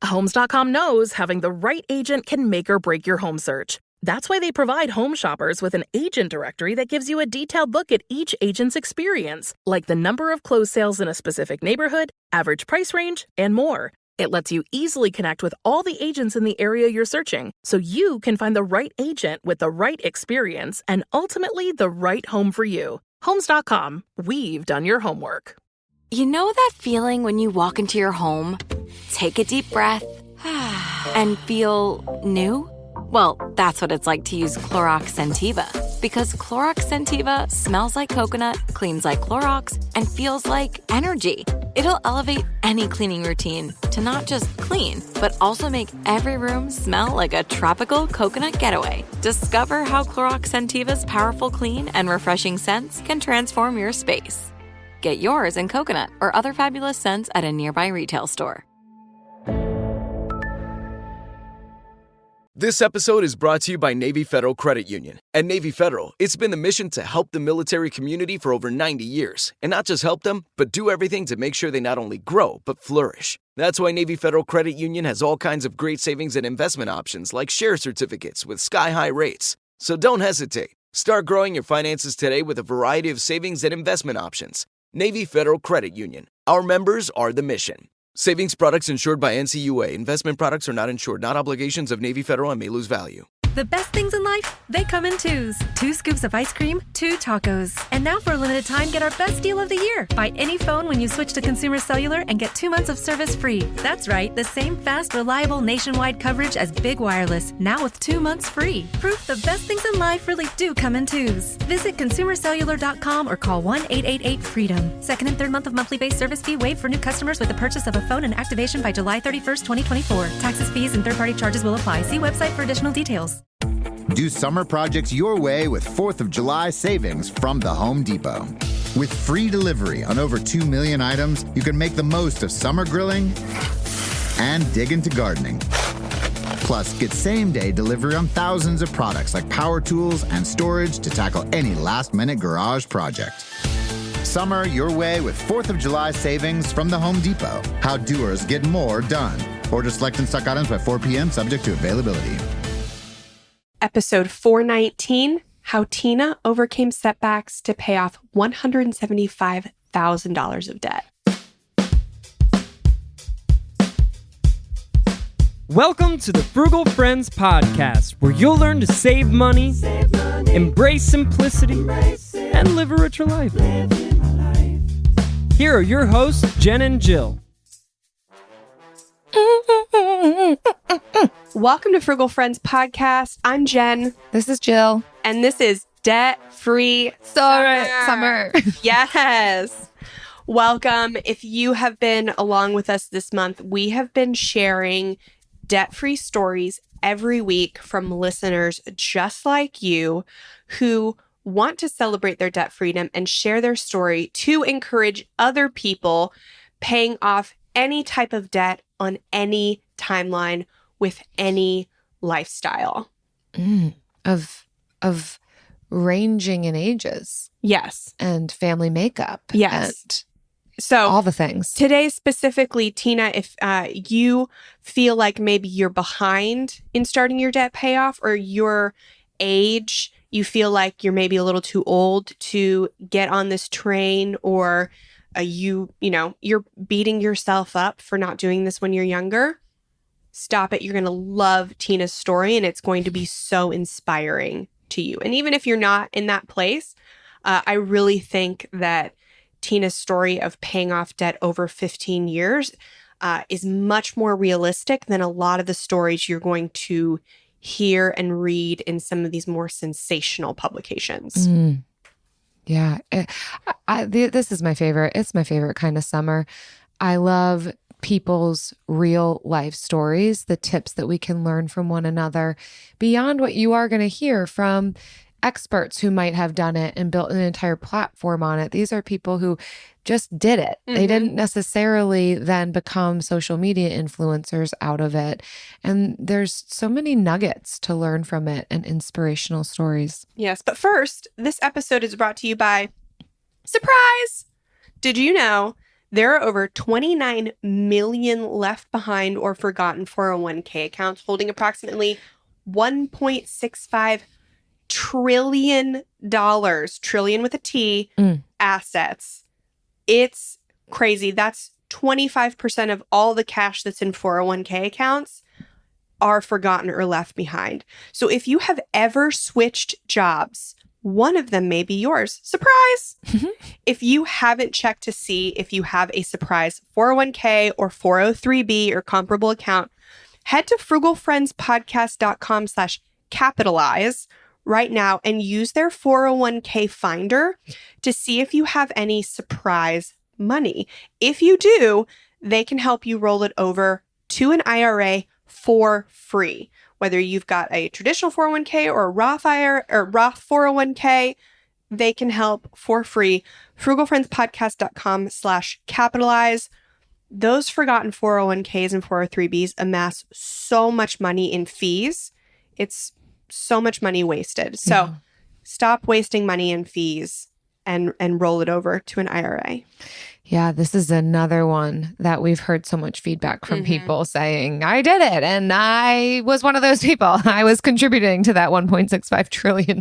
Homes.com knows having the right agent can make or break your home search. That's why they provide home shoppers with an agent directory that gives you a detailed look at each agent's experience, like the number of closed sales in a specific neighborhood, average price range, and more. It lets you easily connect with all the agents in the area you're searching, so you can find the right agent with the right experience and ultimately the right home for you. Homes.com. We've done your homework. You know that feeling when you walk into your home, take a deep breath, and feel new? Well, that's what it's like to use Clorox Scentiva. Because Clorox Scentiva smells like coconut, cleans like Clorox, and feels like energy. It'll elevate any cleaning routine to not just clean, but also make every room smell like a tropical coconut getaway. Discover how Clorox Scentiva's powerful clean and refreshing scents can transform your space. Get yours in coconut or other fabulous scents at a nearby retail store. This episode is brought to you by Navy Federal Credit Union. At Navy Federal, it's been the mission to help the military community for over 90 years. And not just help them, but do everything to make sure they not only grow, but flourish. That's why Navy Federal Credit Union has all kinds of great savings and investment options like share certificates with sky-high rates. So don't hesitate. Start growing your finances today with a variety of savings and investment options. Navy Federal Credit Union. Our members are the mission. Savings products insured by NCUA. Investment products are not insured, not obligations of Navy Federal and may lose value. The best things in life, they come in twos. 2 scoops of ice cream, 2 tacos. And now for a limited time, get our best deal of the year. Buy any phone when you switch to Consumer Cellular and get 2 months of service free. That's right, the same fast, reliable nationwide coverage as Big Wireless, now with 2 months free. Proof the best things in life really do come in twos. Visit consumercellular.com or call 1-888-FREEDOM. Second and third month of monthly base service fee waived for new customers with the purchase of a phone and activation by July 31st, 2024. Taxes, fees, and third-party charges will apply. See website for additional details. Do summer projects your way with 4th of July savings from the Home Depot. With free delivery on over 2 million items, you can make the most of summer grilling and dig into gardening. Plus, get same-day delivery on thousands of products like power tools and storage to tackle any last-minute garage project. Summer your way with 4th of July savings from the Home Depot. How doers get more done. Order select and stock items by 4 p.m. subject to availability. Episode 419, How Tina Overcame Setbacks to Pay Off $175,000 of Debt. Welcome to the Frugal Friends podcast, where you'll learn to save money, embrace simplicity, and live a richer life. Here are your hosts, Jen and Jill. Welcome to Frugal Friends podcast. I'm Jen. This is Jill. And this is Debt-Free Summer. Yes. Welcome. If you have been along with us this month, we have been sharing debt-free stories every week from listeners just like you who want to celebrate their debt freedom and share their story to encourage other people paying off any type of debt on any timeline with any lifestyle. Of ranging in ages. Yes. And family makeup. Yes. And so all the things. Today specifically, Tina, if you feel like maybe you're behind in starting your debt payoff, or your age, you feel like you're maybe a little too old to get on this train, or you're beating yourself up for not doing this when you're younger, stop it. You're going to love Tina's story, and it's going to be so inspiring to you. And even if you're not in that place, I really think that Tina's story of paying off debt over 15 years is much more realistic than a lot of the stories you're going to hear and read in some of these more sensational publications. Yeah. This is my favorite. It's my favorite kind of summer. I love people's real life stories, the tips that we can learn from one another beyond what you are going to hear from experts who might have done it and built an entire platform on it. These are people who just did it. They didn't necessarily then become social media influencers out of it. And there's so many nuggets to learn from it and inspirational stories. Yes. But first, this episode is brought to you by, surprise! Did you know There are over 29 million left behind or forgotten 401k accounts holding approximately $1.65 trillion, trillion with a T, assets. It's crazy. That's 25% of all the cash that's in 401k accounts are forgotten or left behind. So if you have ever switched jobs, one of them may be yours. Surprise! If you haven't checked to see if you have a surprise 401k or 403b or comparable account, head to frugalfriendspodcast.com/capitalize right now and use their 401k finder to see if you have any surprise money. If you do, they can help you roll it over to an IRA for free. Whether you've got a traditional 401k or a Roth IRA or Roth 401k, they can help for free. frugalfriendspodcast.com/capitalize. Those forgotten 401ks and 403bs amass so much money in fees. It's so much money wasted. So stop wasting money in fees and roll it over to an IRA. Yeah, this is another one that we've heard so much feedback from people saying, I did it. And I was one of those people. I was contributing to that $1.65 trillion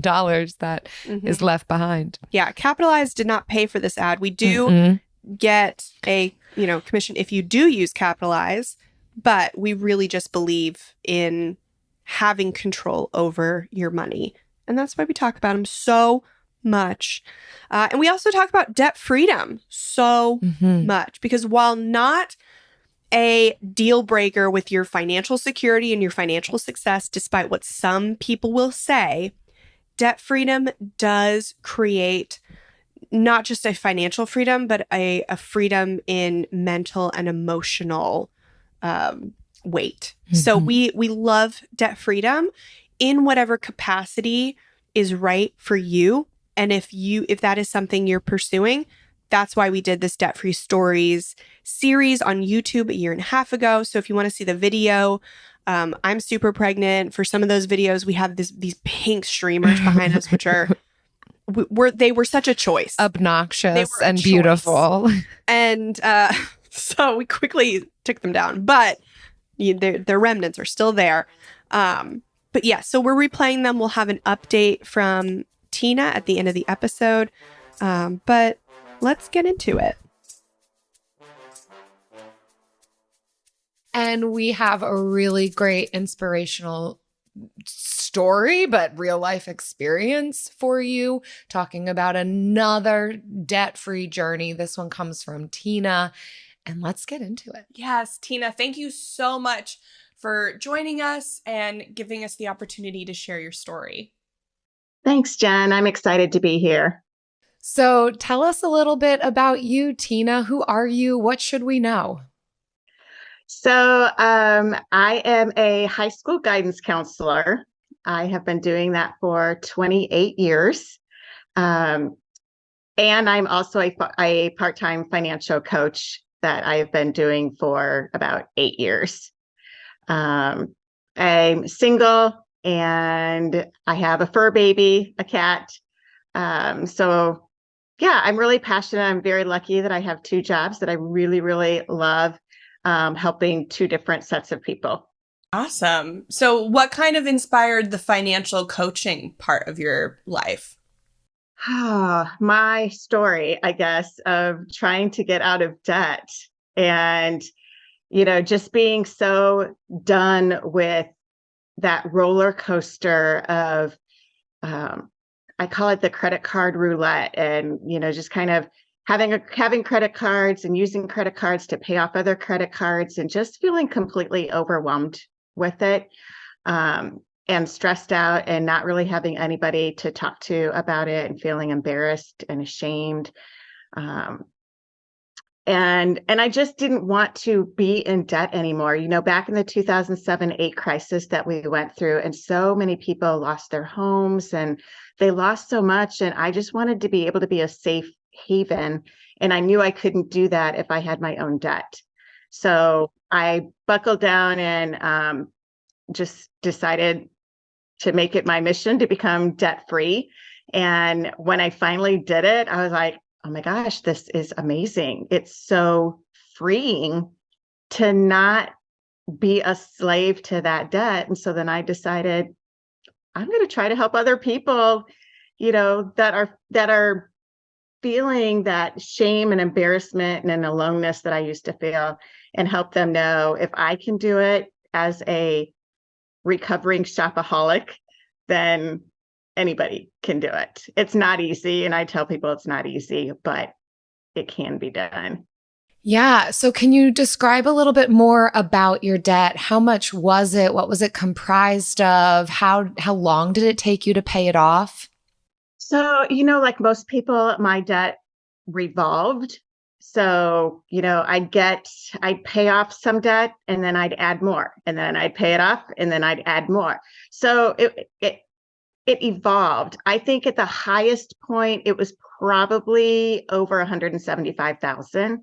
that is left behind. Yeah, Capitalize did not pay for this ad. We do get a commission if you do use Capitalize, but we really just believe in having control over your money. And that's why we talk about them so much. And we also talk about debt freedom so much, because while not a deal breaker with your financial security and your financial success, despite what some people will say, debt freedom does create not just a financial freedom, but a freedom in mental and emotional weight. So we love debt freedom in whatever capacity is right for you. And if that is something you're pursuing, that's why we did this Debt Free Stories series on YouTube a year and a half ago. So if you want to see the video, I'm super pregnant. For some of those videos, we have these pink streamers behind us, which they were such a choice. Obnoxious and beautiful. And so we quickly took them down. But their remnants are still there. But yeah, so we're replaying them. We'll have an update from Tina at the end of the episode. But let's get into it. And we have a really great inspirational story, but real life experience for you, talking about another debt-free journey. This one comes from Tina, and let's get into it. Yes, Tina, thank you so much for joining us and giving us the opportunity to share your story. Thanks, Jen. I'm excited to be here. So tell us a little bit about you, Tina. Who are you? What should we know? So I am a high school guidance counselor. I have been doing that for 28 years. And I'm also a part-time financial coach that I've been doing for about 8 years. I'm single and I have a fur baby, a cat. So yeah, I'm really passionate. I'm very lucky that I have 2 jobs that I really, really love, helping 2 different sets of people. Awesome. So what kind of inspired the financial coaching part of your life? My story, I guess, of trying to get out of debt and, just being so done with that roller coaster of, I call it the credit card roulette, and, just kind of having credit cards and using credit cards to pay off other credit cards and just feeling completely overwhelmed with it, and stressed out and not really having anybody to talk to about it and feeling embarrassed and ashamed. And I just didn't want to be in debt anymore. Back in the 2007-8 crisis that we went through, and so many people lost their homes and they lost so much. And I just wanted to be able to be a safe haven. And I knew I couldn't do that if I had my own debt. So I buckled down and just decided to make it my mission to become debt free. And when I finally did it, I was like, oh my gosh, this is amazing. It's so freeing to not be a slave to that debt. And so then I decided I'm going to try to help other people, that are feeling that shame and embarrassment and an aloneness that I used to feel, and help them know if I can do it as a recovering shopaholic, then anybody can do it. It's not easy. And I tell people it's not easy, but it can be done. Yeah. So can you describe a little bit more about your debt? How much was it? What was it comprised of? How long did it take you to pay it off? So, like most people, my debt revolved. So, I'd pay off some debt and then I'd add more, and then I'd pay it off and then I'd add more. So it evolved. I think at the highest point, it was probably over 175,000.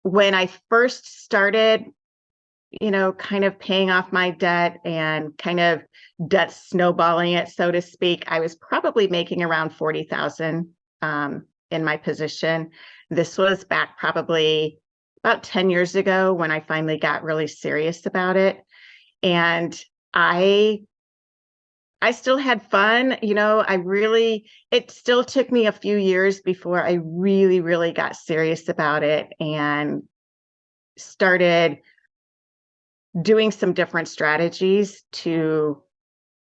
When I first started, kind of paying off my debt and kind of debt snowballing it, so to speak, I was probably making around 40,000 in my position. This was back probably about 10 years ago when I finally got really serious about it. And I still had fun. It still took me a few years before I really, really got serious about it and started doing some different strategies to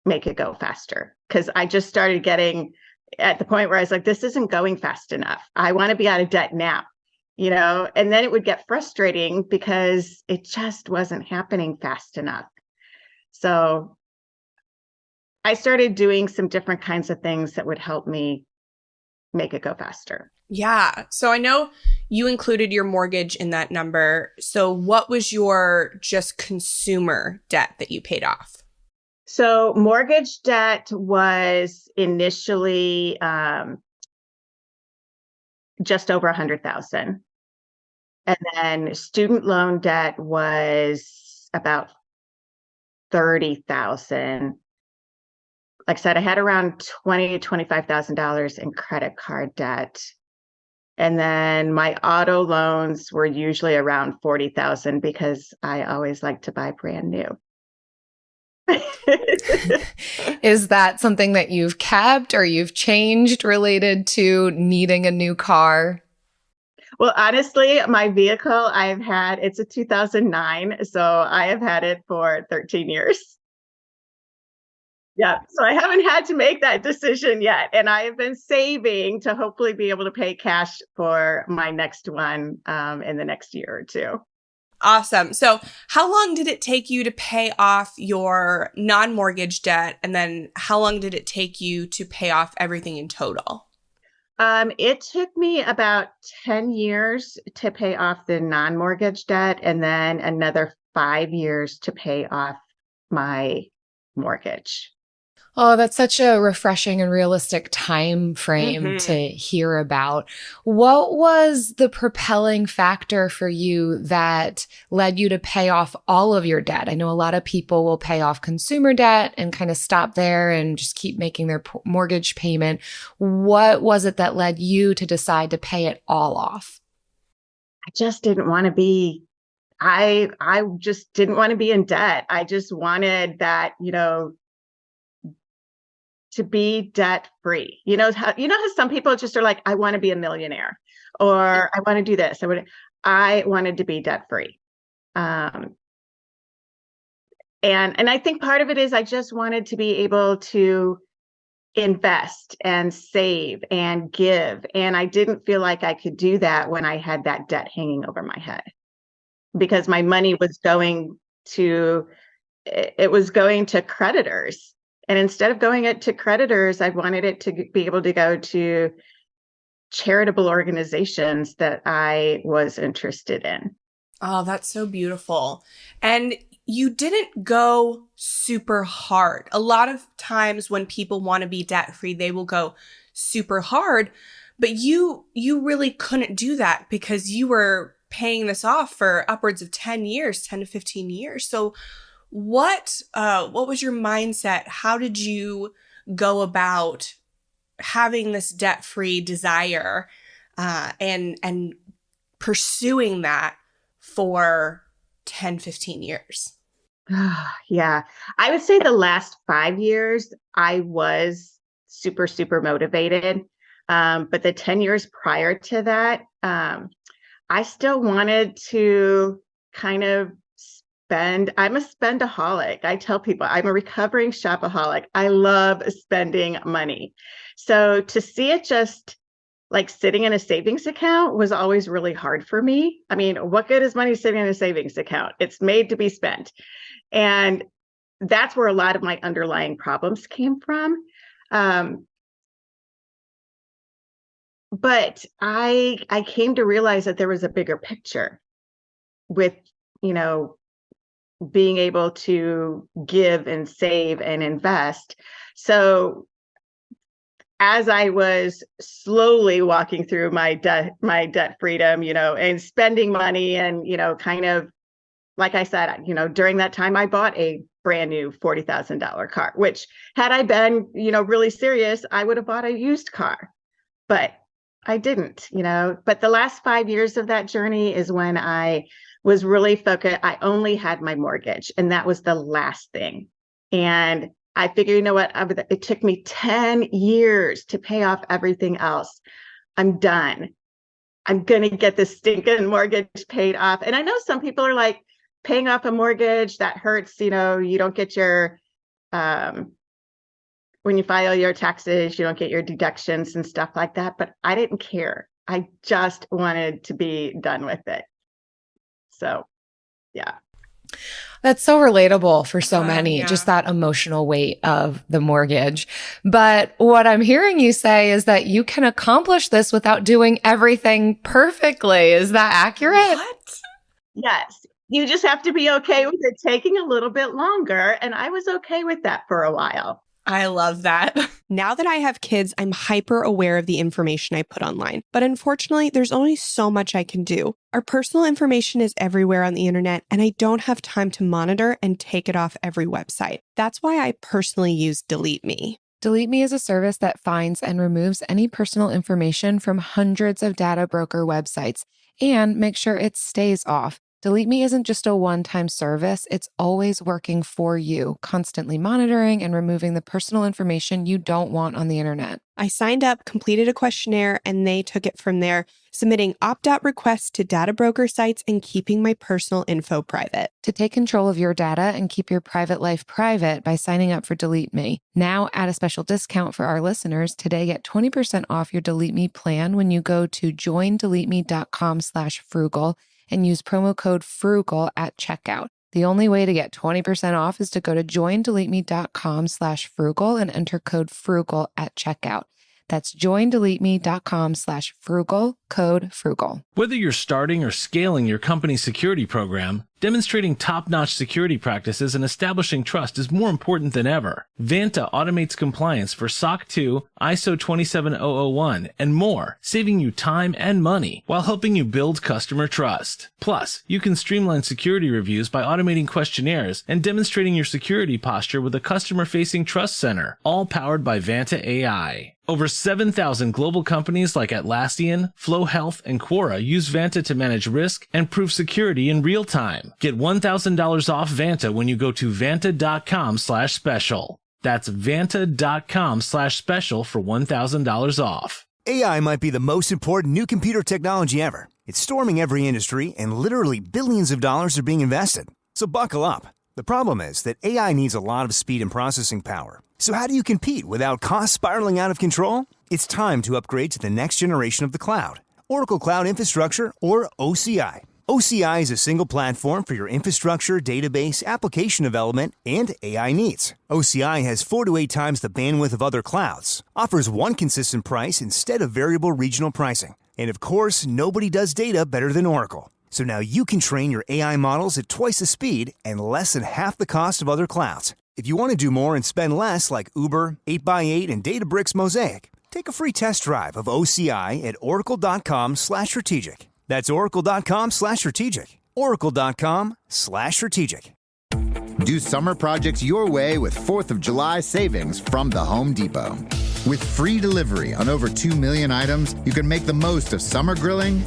make it go faster. Because I just started getting at the point where I was like, this isn't going fast enough. I want to be out of debt now, and then it would get frustrating because it just wasn't happening fast enough. So I started doing some different kinds of things that would help me make it go faster. Yeah. So I know you included your mortgage in that number. So what was your just consumer debt that you paid off? So mortgage debt was initially just over 100,000. And then student loan debt was about 30,000. Like I said, I had around $20,000 to $25,000 in credit card debt. And then my auto loans were usually around 40,000 because I always like to buy brand new. Is that something that you've kept or you've changed related to needing a new car? Well, honestly, my vehicle it's a 2009. So I have had it for 13 years. Yeah, so I haven't had to make that decision yet. And I have been saving to hopefully be able to pay cash for my next one in the next year or two. Awesome. So how long did it take you to pay off your non-mortgage debt? And then how long did it take you to pay off everything in total? It took me about 10 years to pay off the non-mortgage debt, and then another 5 years to pay off my mortgage. Oh, that's such a refreshing and realistic time frame to hear about. What was the propelling factor for you that led you to pay off all of your debt? I know a lot of people will pay off consumer debt and kind of stop there and just keep making their mortgage payment. What was it that led you to decide to pay it all off? I just didn't want to be I just didn't want to be in debt. I just wanted that, to be debt free. How some people just are like, I want to be a millionaire, or I want to do this. I wanted to be debt free. And I think part of it is I just wanted to be able to invest and save and give. And I didn't feel like I could do that when I had that debt hanging over my head, because my money was going to creditors. And instead of going it to creditors, I wanted it to be able to go to charitable organizations that I was interested in. Oh, that's so beautiful. And you didn't go super hard. A lot of times when people want to be debt-free, they will go super hard, but you really couldn't do that because you were paying this off for upwards of 10 to 15 years. So what was your mindset? How did you go about having this debt-free desire and pursuing that for 10, 15 years? Yeah. I would say the last 5 years, I was super, super motivated. But the 10 years prior to that, I still wanted to kind of spend. I'm a spendaholic. I tell people I'm a recovering shopaholic. I love spending money. So to see it just like sitting in a savings account was always really hard for me. I mean, what good is money sitting in a savings account? It's made to be spent. And that's where a lot of my underlying problems came from. But I came to realize that there was a bigger picture with, being able to give and save and invest. So as I was slowly walking through my debt freedom, and spending money and, kind of, like I said, during that time, I bought a brand new $40,000 car, which had I been, really serious, I would have bought a used car, but I didn't, but the last 5 years of that journey is when I was really focused. I only had my mortgage, and that was the last thing. And I figured, you know what? It took me 10 years to pay off everything else. I'm done. I'm going to get this stinking mortgage paid off. And I know some people are like, paying off a mortgage, that hurts. You don't get your, when you file your taxes, you don't get your deductions and stuff like that. But I didn't care. I just wanted to be done with it. So, yeah. That's so relatable for so many, just that emotional weight of the mortgage. But what I'm hearing you say is that you can accomplish this without doing everything perfectly. Is that accurate? What? Yes. You just have to be okay with it taking a little bit longer. And I was okay with that for a while. I love that. Now that I have kids, I'm hyper aware of the information I put online. But unfortunately, there's only so much I can do. Our personal information is everywhere on the internet, and I don't have time to monitor and take it off every website. That's why I personally use Delete Me. Delete Me is a service that finds and removes any personal information from hundreds of data broker websites and makes sure it stays off. Delete Me isn't just a one-time service. It's always working for you, constantly monitoring and removing the personal information you don't want on the internet. I signed up, completed a questionnaire, and they took it from there, submitting opt-out requests to data broker sites and keeping my personal info private. To take control of your data and keep your private life private by signing up for Delete Me. Now, at a special discount for our listeners, today get 20% off your Delete Me plan when you go to joindeleteme.com/frugal and use promo code FRUGAL at checkout. The only way to get 20% off is to go to joindeleteme.com/frugal and enter code FRUGAL at checkout. That's joindeleteme.com/frugal, code FRUGAL. Whether you're starting or scaling your company's security program, demonstrating top-notch security practices and establishing trust is more important than ever. Vanta automates compliance for SOC 2, ISO 27001, and more, saving you time and money while helping you build customer trust. Plus, you can streamline security reviews by automating questionnaires and demonstrating your security posture with a customer-facing trust center, all powered by Vanta AI. Over 7,000 global companies like Atlassian, Flow Health, and Quora use Vanta to manage risk and prove security in real time. Get $1,000 off Vanta when you go to vanta.com/special. That's vanta.com/special for $1,000 off. AI might be the most important new computer technology ever. It's storming every industry, and literally billions of dollars are being invested. So buckle up. The problem is that AI needs a lot of speed and processing power. So how do you compete without costs spiraling out of control? It's time to upgrade to the next generation of the cloud. Oracle Cloud Infrastructure, or OCI. OCI is a single platform for your infrastructure, database, application development, and AI needs. OCI has 4 to 8 times the bandwidth of other clouds, offers one consistent price instead of variable regional pricing. And of course, nobody does data better than Oracle. So now you can train your AI models at twice the speed and less than half the cost of other clouds. If you want to do more and spend less like Uber, 8x8, and Databricks Mosaic, take a free test drive of OCI at oracle.com/strategic. That's oracle.com/strategic. Oracle.com/strategic. Do summer projects your way with 4th of July savings from the Home Depot. With free delivery on over 2 million items, you can make the most of summer grilling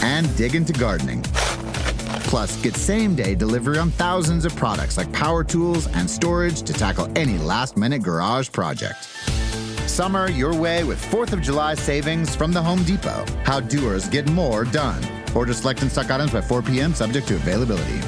and dig into gardening. Plus, get same-day delivery on thousands of products like power tools and storage to tackle any last-minute garage project. Summer your way with 4th of July savings from the Home Depot. How doers get more done. Order select and stock items by 4 p.m. subject to availability.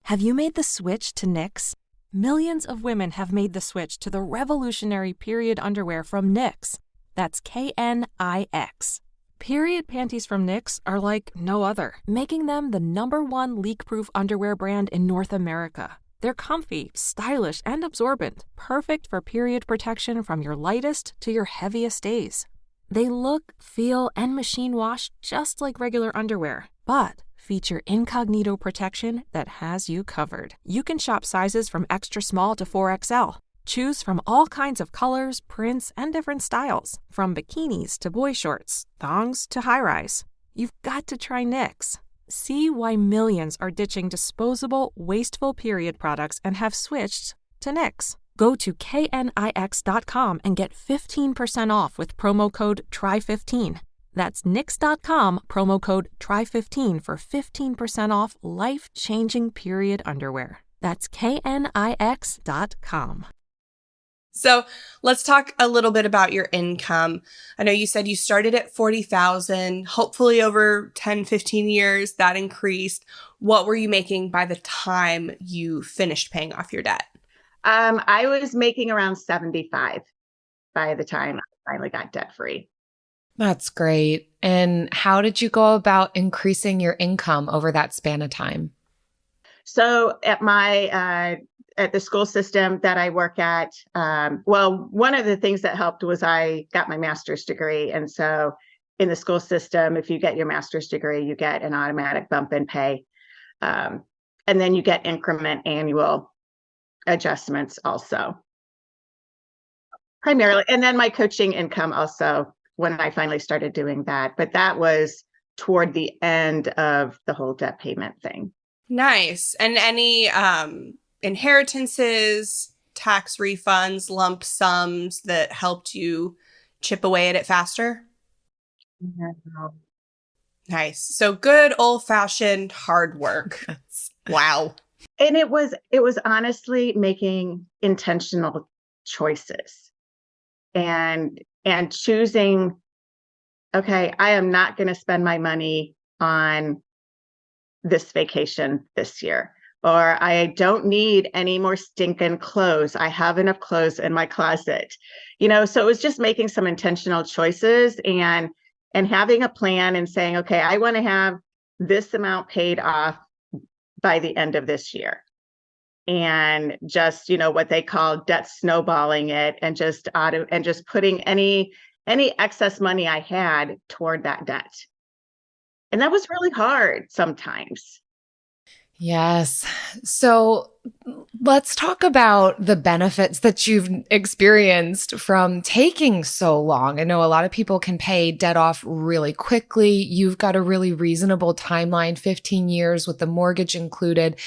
Have you made the switch to Knix? Millions of women have made the switch to the revolutionary period underwear from Knix. That's Knix. Period panties from Knix are like no other, making them the #1 leak-proof underwear brand in North America. They're comfy, stylish, and absorbent, perfect for period protection from your lightest to your heaviest days. They look, feel, and machine wash just like regular underwear, but feature incognito protection that has you covered. You can shop sizes from extra small to 4XL. Choose from all kinds of colors, prints, and different styles, from bikinis to boy shorts, thongs to high-rise. You've got to try Knix. See why millions are ditching disposable, wasteful period products and have switched to Knix. Go to knix.com and get 15% off with promo code TRY15. That's knix.com, promo code TRY15 for 15% off life-changing period underwear. That's knix.com. So let's talk a little bit about your income. I know you said you started at $40,000, hopefully over 10, 15 years that increased. What were you making by the time you finished paying off your debt? I was making around 75 by the time I finally got debt free. That's great. And how did you go about increasing your income over that span of time? So at my at the school system that I work at, one of the things that helped was I got my master's degree. And so in the school system, if you get your master's degree, you get an automatic bump in pay. And then you get increment annual adjustments also. Primarily. And then my coaching income also, when I finally started doing that. But that was toward the end of the whole debt payment thing. Nice. And any inheritances, tax refunds, lump sums that helped you chip away at it faster? No. Nice. So good old-fashioned hard work. Wow. And it was honestly making intentional choices and choosing, okay, I am not going to spend my money on this vacation this year, or I don't need any more stinking clothes. I have enough clothes in my closet, so it was just making some intentional choices and having a plan and saying, okay, I want to have this amount paid off by the end of this year. And just, what they call debt snowballing it and just putting any excess money I had toward that debt. And that was really hard sometimes. Yes. So let's talk about the benefits that you've experienced from taking so long. I know a lot of people can pay debt off really quickly. You've got a really reasonable timeline, 15 years with the mortgage included.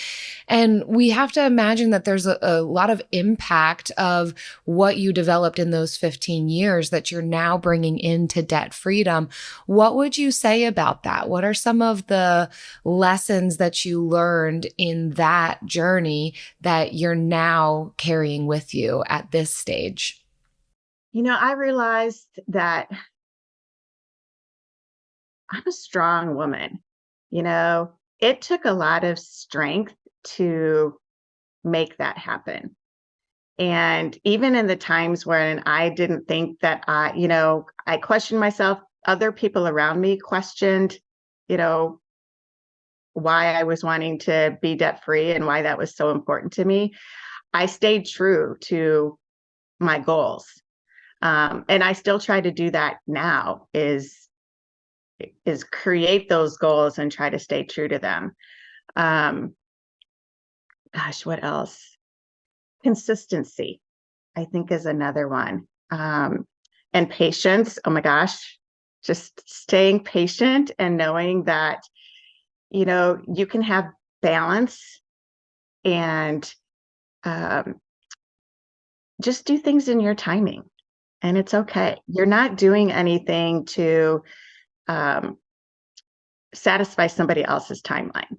And we have to imagine that there's a lot of impact of what you developed in those 15 years that you're now bringing into debt freedom. What would you say about that? What are some of the lessons that you learned in that journey that you're now carrying with you at this stage? I realized that I'm a strong woman. It took a lot of strength to make that happen. And even in the times when I didn't think that I questioned myself, other people around me questioned, why I was wanting to be debt free and why that was so important to me. I stayed true to my goals. And I still try to do that now is create those goals and try to stay true to them. What else? Consistency, I think, is another one. And patience. Oh my gosh, just staying patient and knowing that, you can have balance and just do things in your timing. and it's okay. You're not doing anything to satisfy somebody else's timeline.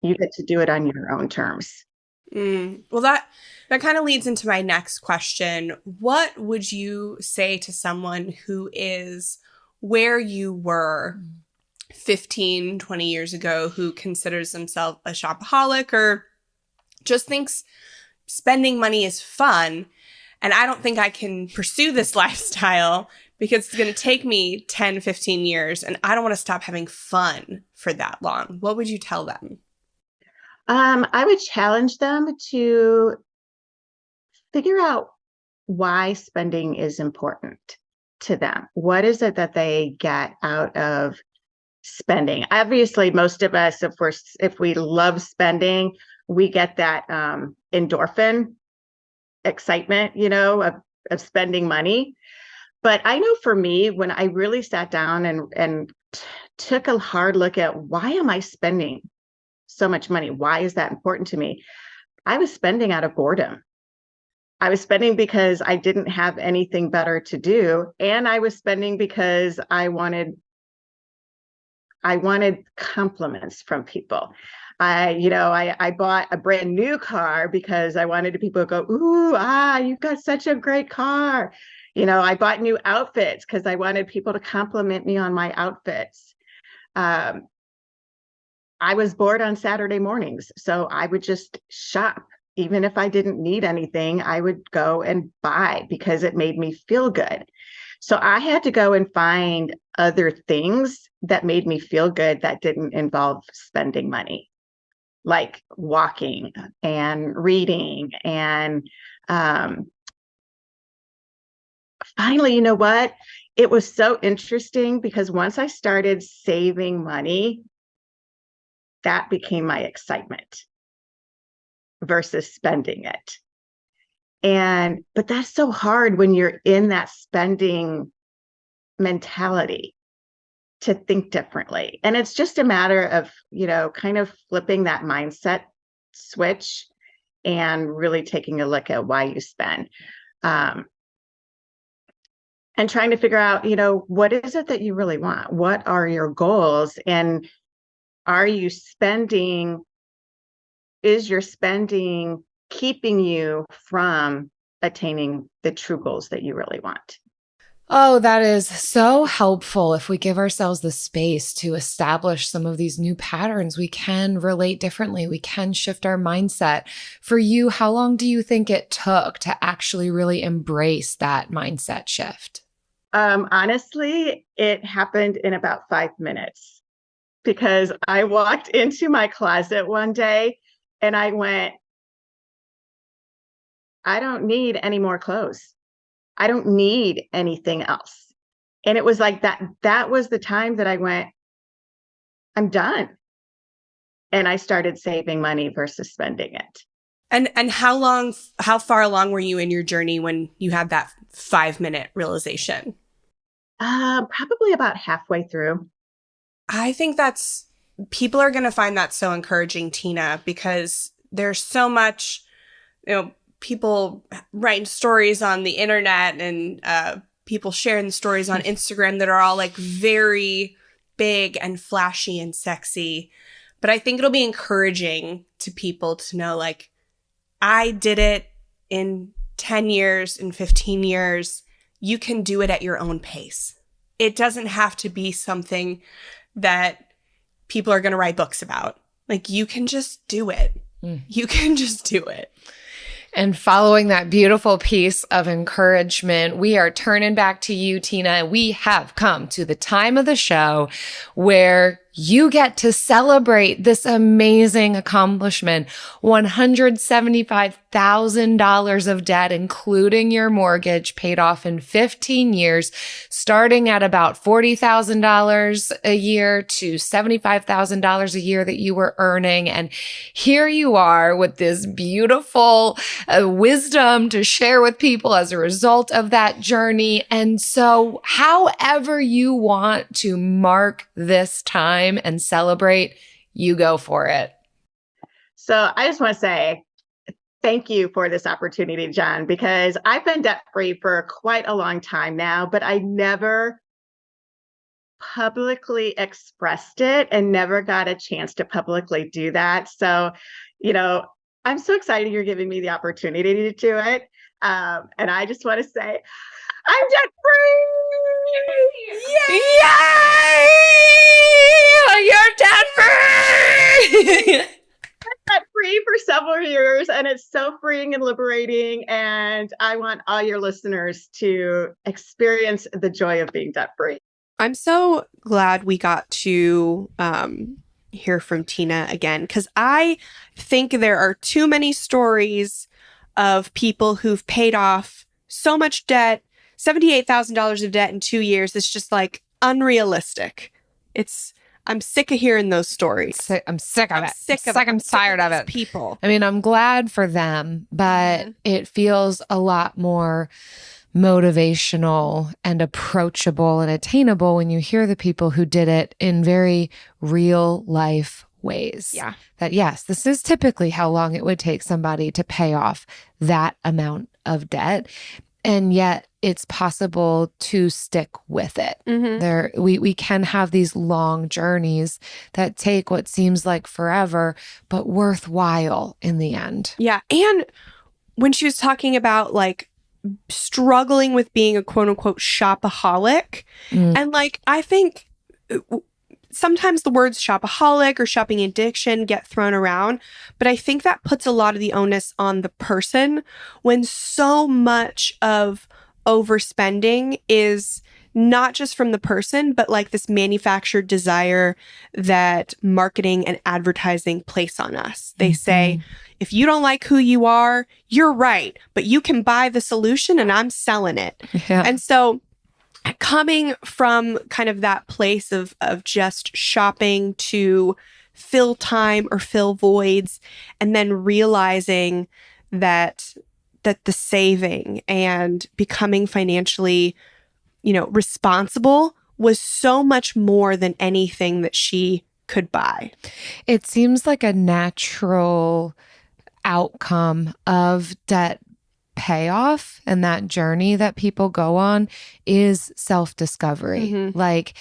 You get to do it on your own terms. Well, that kind of leads into my next question. What would you say to someone who is where you were 15, 20 years ago, who considers themselves a shopaholic or just thinks spending money is fun, and I don't think I can pursue this lifestyle because it's going to take me 10, 15 years, and I don't want to stop having fun for that long? What would you tell them? I would challenge them to figure out why spending is important to them. What is it that they get out of spending? Obviously, most of us, if we love spending, we get that endorphin excitement, of spending money. But I know for me, when I really sat down and took a hard look at why am I spending so much money? Why is that important to me? I was spending out of boredom. I was spending because I didn't have anything better to do. And I was spending because I wanted compliments from people. I bought a brand new car because I wanted people to go, ooh, you've got such a great car. I bought new outfits because I wanted people to compliment me on my outfits. I was bored on Saturday mornings, so I would just shop. Even if I didn't need anything, I would go and buy because it made me feel good. So I had to go and find other things that made me feel good that didn't involve spending money, like walking and reading. And finally, you know what? It was so interesting because once I started saving money, that became my excitement versus spending it. But that's so hard when you're in that spending mentality to think differently. And it's just a matter of, kind of flipping that mindset switch and really taking a look at why you spend. And trying to figure out, what is it that you really want? What are your goals? And is your spending keeping you from attaining the true goals that you really want? Oh, that is so helpful. If we give ourselves the space to establish some of these new patterns, we can relate differently. We can shift our mindset. For you, how long do you think it took to actually really embrace that mindset shift? Honestly, it happened in about 5 minutes. Because I walked into my closet one day and I went, I don't need any more clothes. I don't need anything else. And it was like that was the time that I went, I'm done. And I started saving money versus spending it. And how far along were you in your journey when you had that 5-minute realization? Probably about halfway through. I think people are going to find that so encouraging, Tina, because there's so much, people writing stories on the internet and people sharing stories on Instagram that are all like very big and flashy and sexy. But I think it'll be encouraging to people to know, like, I did it in 10 years, in 15 years. You can do it at your own pace. It doesn't have to be something that people are going to write books about. Like, you can just do it. You can just do it. And following that beautiful piece of encouragement, we are turning back to you, Tina. We have come to the time of the show where you get to celebrate this amazing accomplishment. $175,000 of debt, including your mortgage, paid off in 15 years, starting at about $40,000 a year to $75,000 a year that you were earning. And here you are with this beautiful wisdom to share with people as a result of that journey. And so however you want to mark this time and celebrate, you go for it. So I just want to say thank you for this opportunity, John, because I've been debt-free for quite a long time now, but I never publicly expressed it and never got a chance to publicly do that. So, I'm so excited you're giving me the opportunity to do it. And I just want to say, I'm debt-free! Yay! You're debt-free! Free for several years, and it's so freeing and liberating, and I want all your listeners to experience the joy of being debt-free. I'm so glad we got to hear from Tina again, because I think there are too many stories of people who've paid off so much debt, $78,000 of debt in 2 years. It's just like unrealistic. I'm sick of hearing those stories. I'm sick of it. I'm tired of it. People. I mean, I'm glad for them, but it feels a lot more motivational and approachable and attainable when you hear the people who did it in very real life ways. Yeah. That yes, this is typically how long it would take somebody to pay off that amount of debt. And yet it's possible to stick with it. Mm-hmm. We can have these long journeys that take what seems like forever, but worthwhile in the end. Yeah. And when she was talking about like struggling with being a quote unquote shopaholic, and like, I think sometimes the words shopaholic or shopping addiction get thrown around, but I think that puts a lot of the onus on the person when so much of overspending is not just from the person, but like this manufactured desire that marketing and advertising place on us. They say, if you don't like who you are, you're right, but you can buy the solution and I'm selling it. Yeah. And so coming from kind of that place of just shopping to fill time or fill voids, and then realizing that the saving and becoming financially, responsible was so much more than anything that she could buy. It seems like a natural outcome of debt payoff and that journey that people go on is self-discovery. Mm-hmm. Like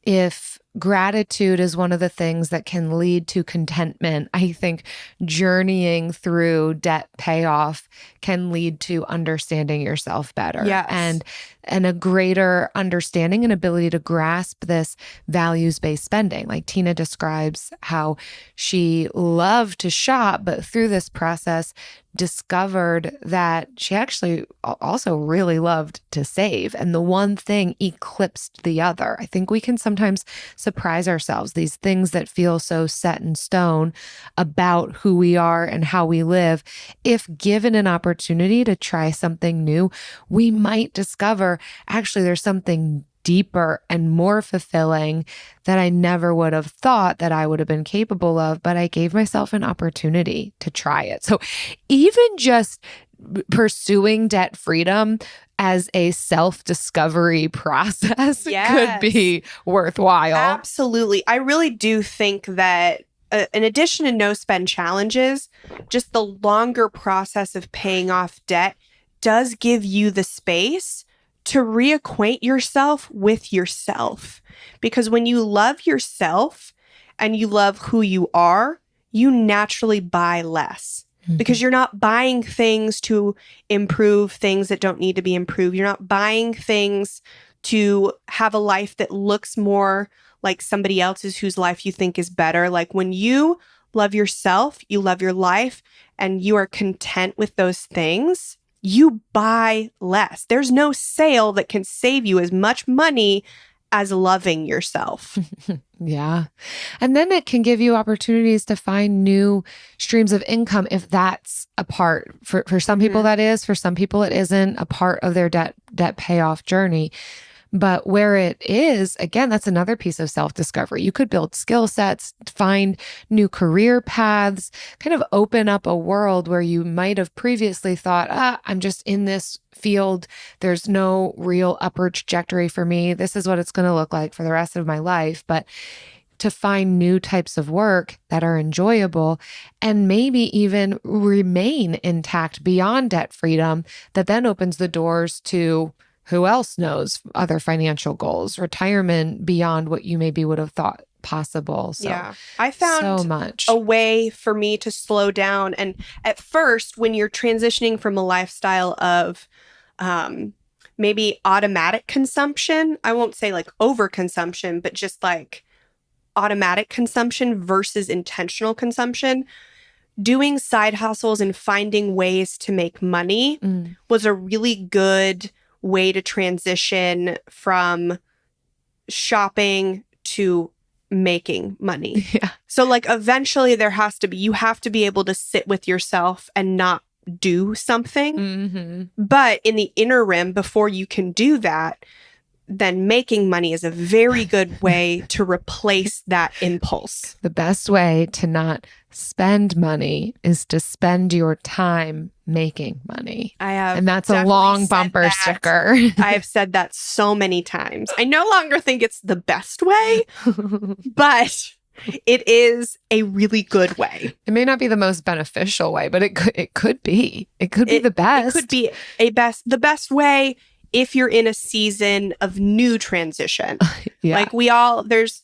if gratitude is one of the things that can lead to contentment, I think journeying through debt payoff can lead to understanding yourself better. Yes. And a greater understanding and ability to grasp this values-based spending. Like Tina describes how she loved to shop, but through this process discovered that she actually also really loved to save. And the one thing eclipsed the other. I think we can sometimes surprise ourselves. These things that feel so set in stone about who we are and how we live, if given an opportunity to try something new, we might discover actually there's something deeper and more fulfilling that I never would have thought that I would have been capable of, but I gave myself an opportunity to try it. So even just pursuing debt freedom as a self-discovery process could be worthwhile. Absolutely. I really do think that in addition to no spend challenges, just the longer process of paying off debt does give you the space to reacquaint yourself with yourself. Because when you love yourself and you love who you are, you naturally buy less. Because you're not buying things to improve things that don't need to be improved. You're not buying things to have a life that looks more like somebody else's whose life you think is better. Like when you love yourself, you love your life, and you are content with those things, you buy less. There's no sale that can save you as much money as loving yourself. Yeah. And then it can give you opportunities to find new streams of income if that's a part. For some people that is, for some people it isn't a part of their debt payoff journey. But where it is, again, that's another piece of self-discovery. You could build skill sets, find new career paths, kind of open up a world where you might have previously thought, I'm just in this field. There's no real upward trajectory for me. This is what it's going to look like for the rest of my life. But to find new types of work that are enjoyable and maybe even remain intact beyond debt freedom, that then opens the doors to who else knows other financial goals, retirement beyond what you maybe would have thought possible. So, yeah, I found so much a way for me to slow down. And at first, when you're transitioning from a lifestyle of maybe automatic consumption, I won't say like overconsumption, but just like automatic consumption versus intentional consumption, doing side hustles and finding ways to make money was a really good way to transition from shopping to making money. Yeah. So like eventually you have to be able to sit with yourself and not do something. Mm-hmm. But in the interim, before you can do that, then making money is a very good way to replace that impulse. The best way to not spend money is to spend your time making money. And that's a long bumper sticker. I have said that so many times. I no longer think it's the best way, but it is a really good way. It may not be the most beneficial way, but it could be. It could be the best. It could be the best way if you're in a season of new transition. Yeah. Like there's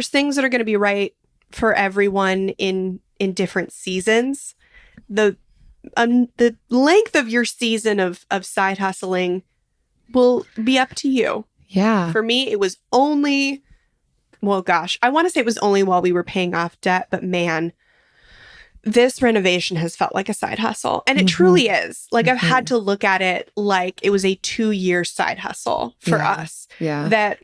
things that are going to be right for everyone in different seasons. The length of your season of side hustling will be up to you. Yeah. For me, it was only, well, gosh, I want to say it was only while we were paying off debt, but man, this renovation has felt like a side hustle. And it truly is. Like I've had to look at it like it was a 2-year side hustle for us. Yeah. That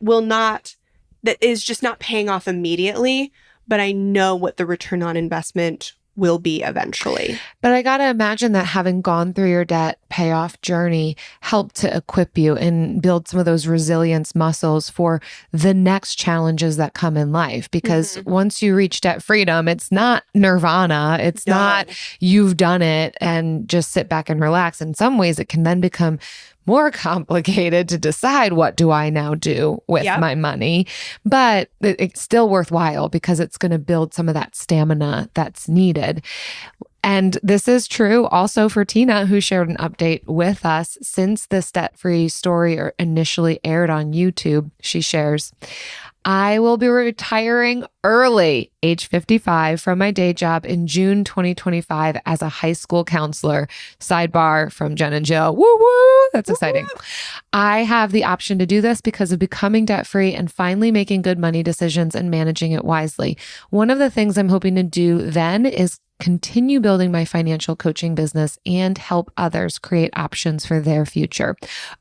is just not paying off immediately, but I know what the return on investment will be eventually. But I got to imagine that having gone through your debt payoff journey helped to equip you and build some of those resilience muscles for the next challenges that come in life. Because once you reach debt freedom, it's not nirvana. It's not you've done it and just sit back and relax. In some ways, it can then become more complicated to decide what do I now do with my money. But it's still worthwhile because it's going to build some of that stamina that's needed. And this is true also for Tina, who shared an update with us since this debt-free story initially aired on YouTube. She shares, I will be retiring early, age 55, from my day job in June 2025 as a high school counselor. Sidebar from Jen and Jill. Woo woo! That's exciting. I have the option to do this because of becoming debt-free and finally making good money decisions and managing it wisely. One of the things I'm hoping to do then is continue building my financial coaching business and help others create options for their future.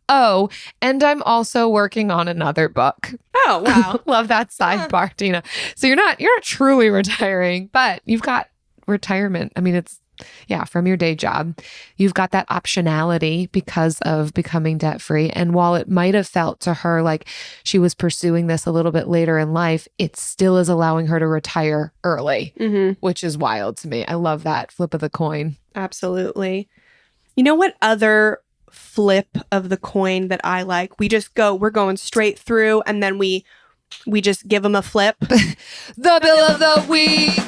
Oh, and I'm also working on another book. Oh, wow. Love that sidebar, Tina. So you're not truly retiring, but you've got retirement. I mean, it's from your day job. You've got that optionality because of becoming debt-free. And while it might have felt to her like she was pursuing this a little bit later in life, it still is allowing her to retire early, which is wild to me. I love that flip of the coin. Absolutely. You know what other flip of the coin that I like? We're going straight through and then we just give them a flip. The bill of the week.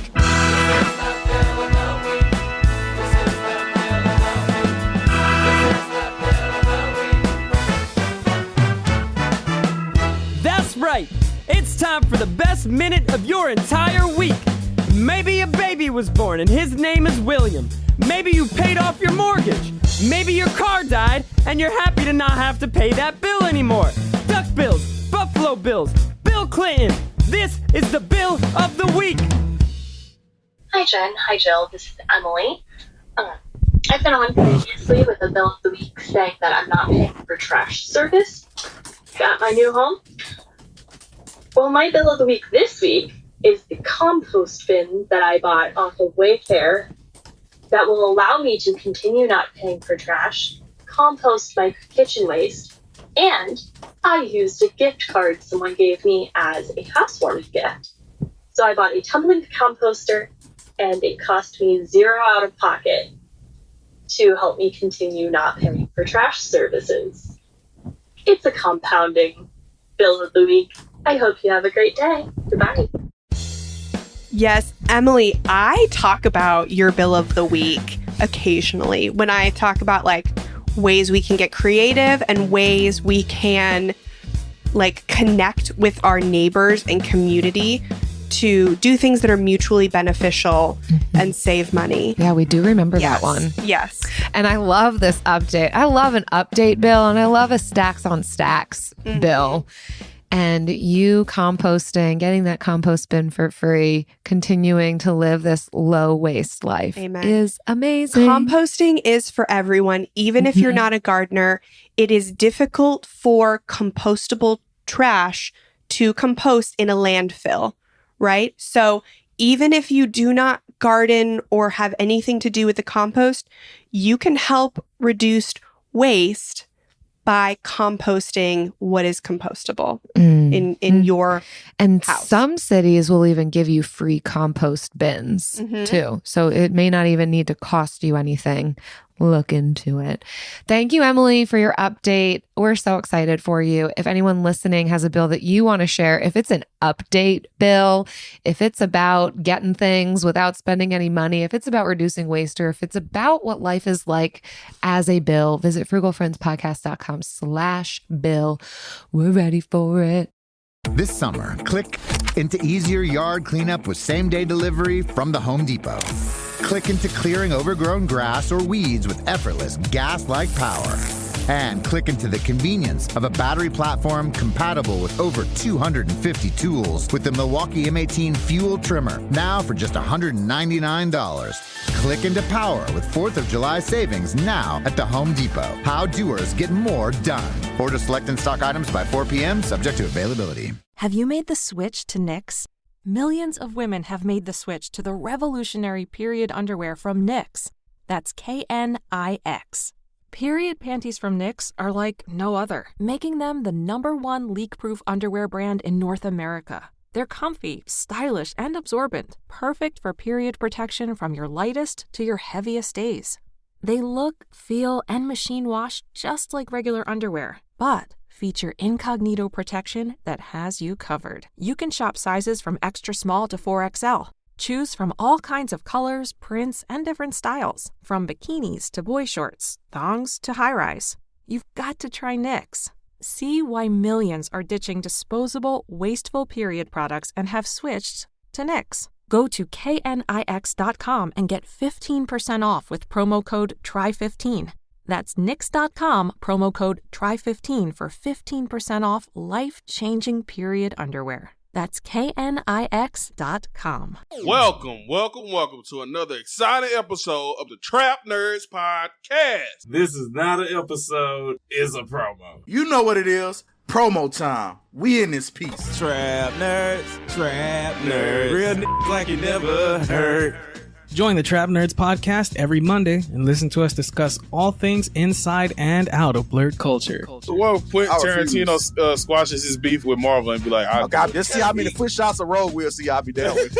Right. It's time for the best minute of your entire week. Maybe a baby was born and his name is William. Maybe you paid off your mortgage. Maybe your car died and you're happy to not have to pay that bill anymore. Duck bills, Buffalo Bills, Bill Clinton. This is the bill of the week. Hi Jen, hi Jill, this is Emily. I've been on previously with the bill of the week saying that I'm not paying for trash service at my new home. Well, my bill of the week this week is the compost bin that I bought off of Wayfair that will allow me to continue not paying for trash, compost my kitchen waste, and I used a gift card someone gave me as a housewarming gift. So I bought a tumbling composter, and it cost me $0 out of pocket to help me continue not paying for trash services. It's a compounding bill of the week. I hope you have a great day. Goodbye. Yes, Emily, I talk about your bill of the week occasionally when I talk about like ways we can get creative and ways we can like connect with our neighbors and community to do things that are mutually beneficial and save money. Yeah, we do remember that one. Yes. And I love this update. I love an update bill, and I love a stacks on stacks bill. And you composting, getting that compost bin for free, continuing to live this low waste life is amazing. Composting is for everyone. Even if you're not a gardener, it is difficult for compostable trash to compost in a landfill, right? So even if you do not garden or have anything to do with the compost, you can help reduce waste by composting what is compostable in your house. Some cities will even give you free compost bins too. So it may not even need to cost you anything. Look into it. Thank you, Emily, for your update. We're so excited for you. If anyone listening has a bill that you want to share, if it's an update bill, if it's about getting things without spending any money, if it's about reducing waste, or if it's about what life is like as a bill, visit frugalfriendspodcast.com/bill. We're ready for it. This summer, click into easier yard cleanup with same-day delivery from the Home Depot. Click into clearing overgrown grass or weeds with effortless gas-like power. And click into the convenience of a battery platform compatible with over 250 tools with the Milwaukee M18 fuel trimmer, now for just $199. Click into power with 4th of July savings now at the Home Depot. How doers get more done. Order select and stock items by 4 p.m., subject to availability. Have you made the switch to Knix? Millions of women have made the switch to the revolutionary period underwear from Knix. That's Knix. Period panties from Knix are like no other, making them the #1 leak-proof underwear brand in North America. They're comfy, stylish, and absorbent, perfect for period protection from your lightest to your heaviest days. They look, feel, and machine wash just like regular underwear, but feature incognito protection that has you covered. You can shop sizes from extra small to 4XL. Choose from all kinds of colors, prints, and different styles, from bikinis to boy shorts, thongs to high-rise. You've got to try Knix. See why millions are ditching disposable, wasteful period products and have switched to Knix. Go to knix.com and get 15% off with promo code TRY15. That's knix.com, promo code TRY15 for 15% off life-changing period underwear. That's knix.com. Welcome to another exciting episode of the Trap Nerds Podcast. This is not an episode, it's a promo. You know what it is. Promo time. We in this piece. Trap Nerds. Real niggas like you never heard. Join the Trap Nerds Podcast every Monday and listen to us discuss all things inside and out of blurred culture. Well, Tarantino squashes his beef with Marvel and be like, okay, just see how many foot shots of road we'll see I'll be down with.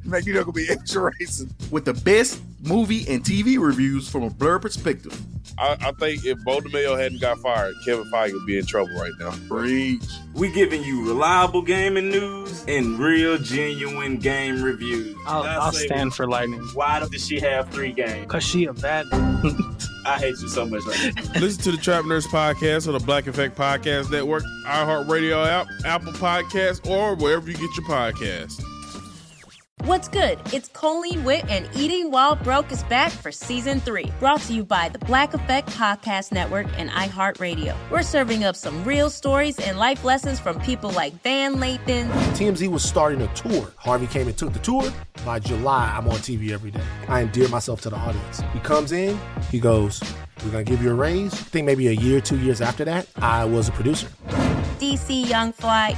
Make you know gonna be interesting. With the best movie and TV reviews from a blurred perspective. I think if Bo DeMayo hadn't got fired, Kevin Feige would be in trouble right now. Preach. We giving you reliable gaming news and real genuine game reviews. I'll stand for Lightning. Why does she have 3 games? Because she a bad I hate you so much right now. Listen to the Trap Nerds Podcast on the Black Effect Podcast Network, iHeartRadio app, Apple Podcasts, or wherever you get your podcasts. What's good? It's Colleen Witt, and Eating While Broke is back for Season 3. Brought to you by the Black Effect Podcast Network and iHeartRadio. We're serving up some real stories and life lessons from people like Van Lathan. TMZ was starting a tour. Harvey came and took the tour. By July, I'm on TV every day. I endear myself to the audience. He comes in, he goes, "We're going to give you a raise." I think maybe a year, 2 years after that, I was a producer. DC Young Fly.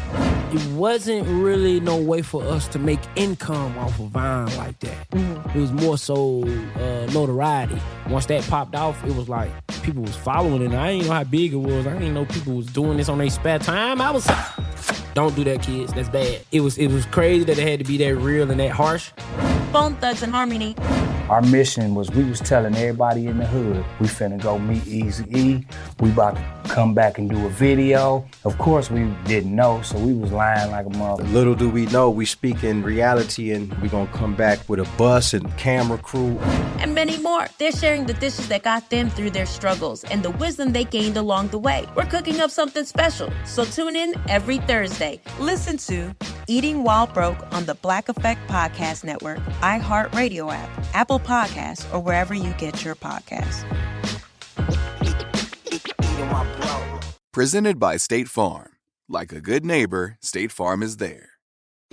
It wasn't really no way for us to make income off of Vine like that. It was more so notoriety. Once that popped off, it was like people was following it. I didn't know how big it was. I didn't know people was doing this on their spare time. I was don't do that, kids. That's bad. It was crazy that it had to be that real and that harsh. Bone Thugs and Harmony. Our mission was we was telling everybody in the hood, we finna go meet Eazy-E. We about to come back and do a video. Of course, we didn't know, so we was lying like a mother. Little do we know, we speak in reality and we're gonna come back with a bus and camera crew. And many more. They're sharing the dishes that got them through their struggles and the wisdom they gained along the way. We're cooking up something special, so tune in every Thursday. Listen to Eating While Broke on the Black Effect Podcast Network, iHeartRadio app, Apple Podcasts, or wherever you get your podcasts. Presented by State Farm. Like a good neighbor, State Farm is there.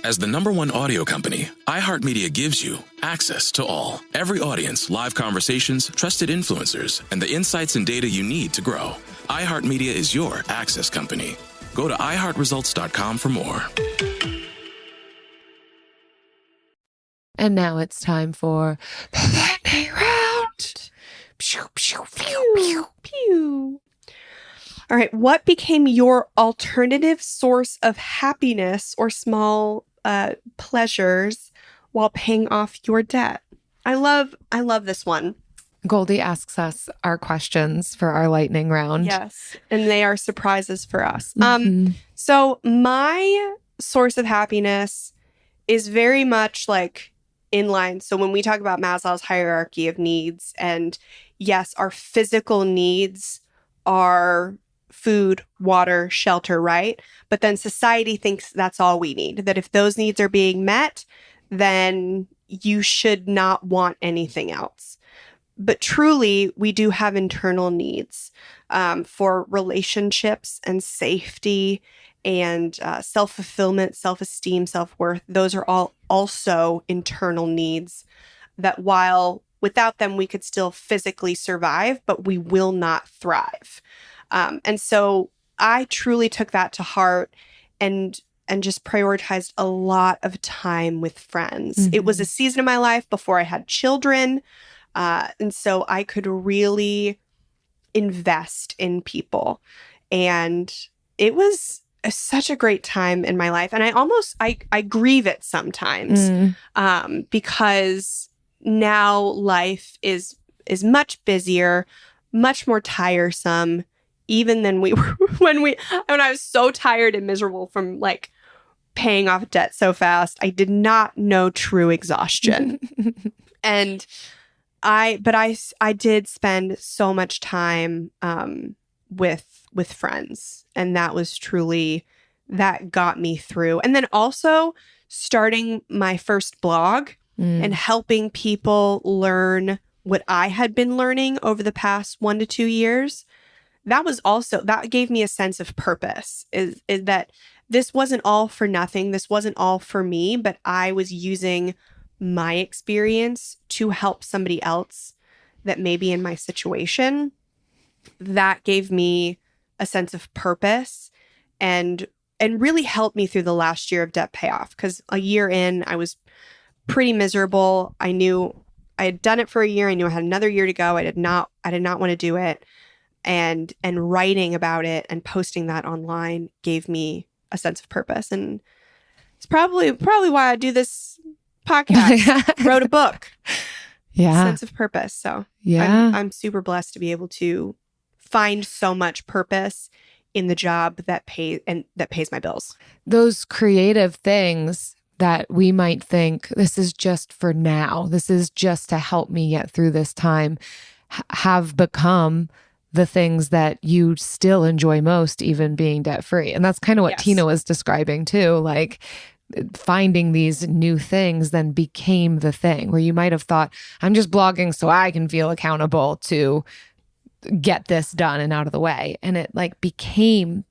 As the #1 audio company, iHeartMedia gives you access to all. Every audience, live conversations, trusted influencers, and the insights and data you need to grow. iHeartMedia is your access company. Go to iHeartResults.com for more. And now it's time for the lightning round. Pew, pew, pew, pew. All right. What became your alternative source of happiness or small pleasures while paying off your debt? I love this one. Goldie asks us our questions for our lightning round. Yes. And they are surprises for us. Mm-hmm. So my source of happiness is very much like in line. So when we talk about Maslow's hierarchy of needs, and yes, our physical needs are food, water, shelter, right? But then society thinks that's all we need, that if those needs are being met, then you should not want anything else. But truly, we do have internal needs for relationships and safety and self-fulfillment, self-esteem, self-worth. Those are all also internal needs that while without them, we could still physically survive, but we will not thrive. And so I truly took that to heart and just prioritized a lot of time with friends. Mm-hmm. It was a season of my life before I had children. And so I could really invest in people. And it was such a great time in my life. And I grieve it sometimes because now life is much busier, much more tiresome, even than we were when I was so tired and miserable from like paying off debt so fast. I did not know true exhaustion. And I did spend so much time with friends, and that was truly, that got me through. And then also starting my first blog and helping people learn what I had been learning over the past 1 to 2 years. That gave me a sense of purpose, is that this wasn't all for nothing. This wasn't all for me, but I was using my experience to help somebody else that may be in my situation. That gave me a sense of purpose and really helped me through the last year of debt payoff. Because a year in, I was pretty miserable. I knew I had done it for a year. I knew I had another year to go. I did not want to do it. And writing about it and posting that online gave me a sense of purpose. And it's probably why I do this podcast. Wrote a book. Yeah. Sense of purpose. So yeah, I'm super blessed to be able to find so much purpose in the job that pays my bills. Those creative things that we might think, this is just for now, this is just to help me get through this time, have become the things that you still enjoy most, even being debt free. And that's kind of what Tina was describing too. Like finding these new things then became the thing where you might have thought, I'm just blogging so I can feel accountable to get this done and out of the way. And it like became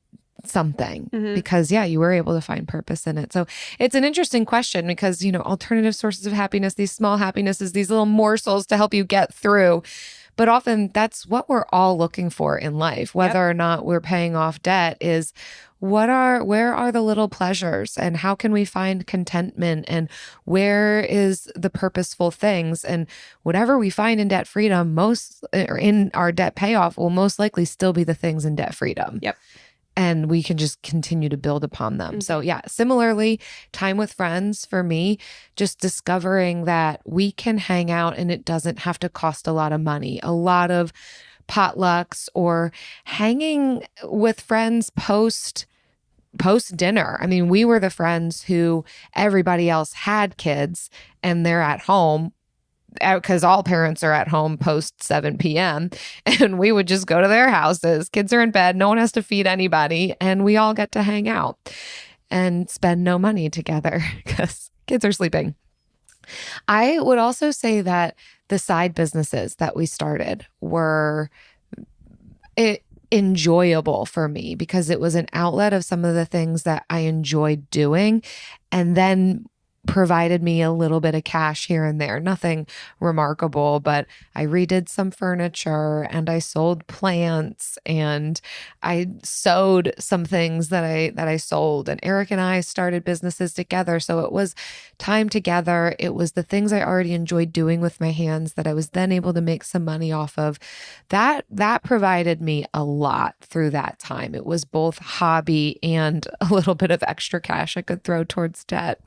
something because you were able to find purpose in it. So it's an interesting question because, alternative sources of happiness, these small happinesses, these little morsels to help you get through. But often that's what we're all looking for in life, whether or not we're paying off debt, is where are the little pleasures and how can we find contentment and where is the purposeful things? And whatever we find in debt freedom, or in our debt payoff, will most likely still be the things in debt freedom. Yep. And we can just continue to build upon them. So similarly, time with friends for me, just discovering that we can hang out and it doesn't have to cost a lot of money. A lot of potlucks or hanging with friends post dinner. I mean, we were the friends who everybody else had kids and they're at home because all parents are at home post 7 p.m. And we would just go to their houses. Kids are in bed. No one has to feed anybody. And we all get to hang out and spend no money together because kids are sleeping. I would also say that the side businesses that we started were enjoyable for me because it was an outlet of some of the things that I enjoyed doing, and then provided me a little bit of cash here and there. Nothing remarkable, but I redid some furniture and I sold plants and I sewed some things that I sold, and Eric and I started businesses together. So it was time together. It was the things I already enjoyed doing with my hands that I was then able to make some money off of. That provided me a lot through that time. It was both hobby and a little bit of extra cash I could throw towards debt.